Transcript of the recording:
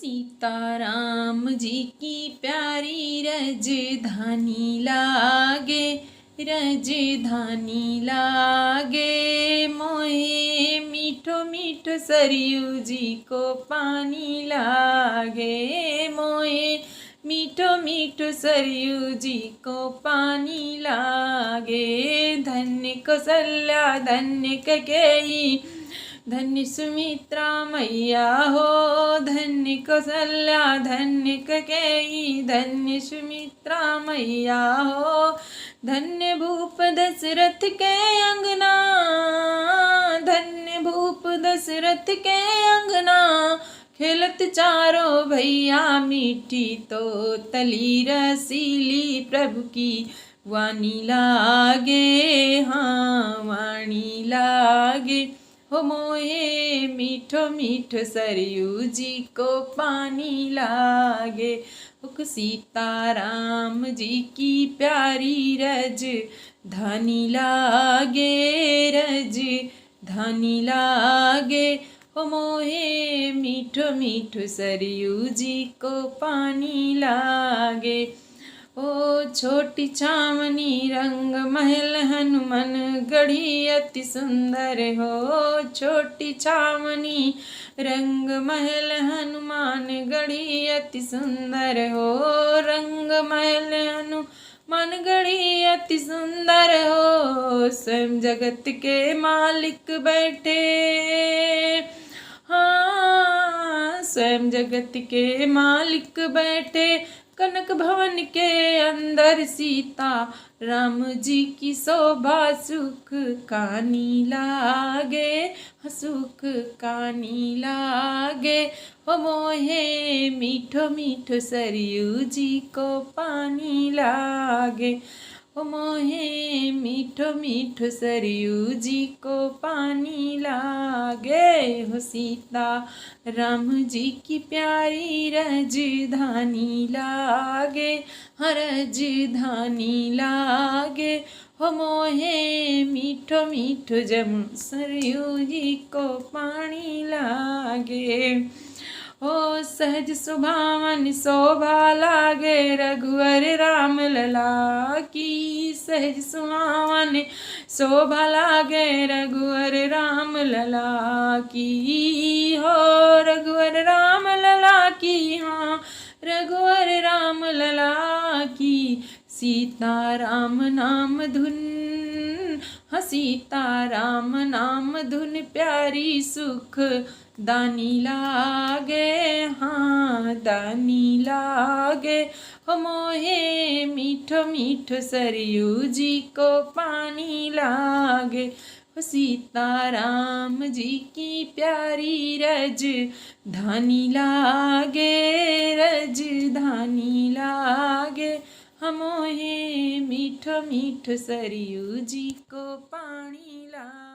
सीताराम जी की प्यारी राजधानी लागे, राजधानी लागे। मोहे मीठो मीठो सरयू जी को पानी लागे, मोहे मीठो मीठो सरयू जी को पानी लागे। धन्य कौसल्या धन्य कैकेयी धन्य सुमित्रा मैया हो, धन्य कौसल्या धन्य कैकेयी धन्य सुमित्रा मैया हो। धन्य भूप दशरथ के अंगना, धन्य भूप दशरथ के अंगना। खेलत चारों भैया मीठी तो तली रसीली प्रभु की वाणी लागे, हाँ वाणी लागे। हो मोहे मीठो मीठो सरयू जी को पानी लागे। हुक सीताराम जी की प्यारी राजधानी लागे, राजधानी लागे। हो मोहे मीठो मीठो सरयू जी को पानी लागे। ओ छोटी छावनी रंग महल हनुमान गढ़ी अति सुंदर हो, छोटी छावनी रंग महल हनुमान गढ़ी अति सुंदर हो। रंग महल हनुमान गढ़ी अति सुंदर हो, स्वयं जगत के मालिक बैठे, हाँ स्वयं जगत के मालिक बैठे। कनक भवन के अंदर सीता राम जी की शोभा सुख कानी लागे, सुख कानी लागे। हो मोहे मीठो मीठो सरयू जी को पानी लागे, हो मोहे मीठो मीठो सरयू जी को पानी लागे। हो सीता राम जी की प्यारी राजधानी लागे, हाँ राजधानी लागे। हो मोहे मीठो मीठो जमुना सरयू जी को पानी लागे। हो सहज सुभावन शोभा लागे रघुवर राम लला की, सहज सुभावन शोभा लागे रघुवर राम लला की। हो रघुवर राम लला की, हाँ रघुवर राम लला की। सीताराम नाम धुन, हाँ सीताराम नाम धुन प्यारी सुख दानी लागे, हाँ दानी लागे। हो मोहे मीठो मीठो सरयू जी को पानी लागे। हो सीताराम जी की प्यारी राजधानी लागे, राजधानी लागे। हो मोहे मीठो मीठो सरयू जी को पानी लागे।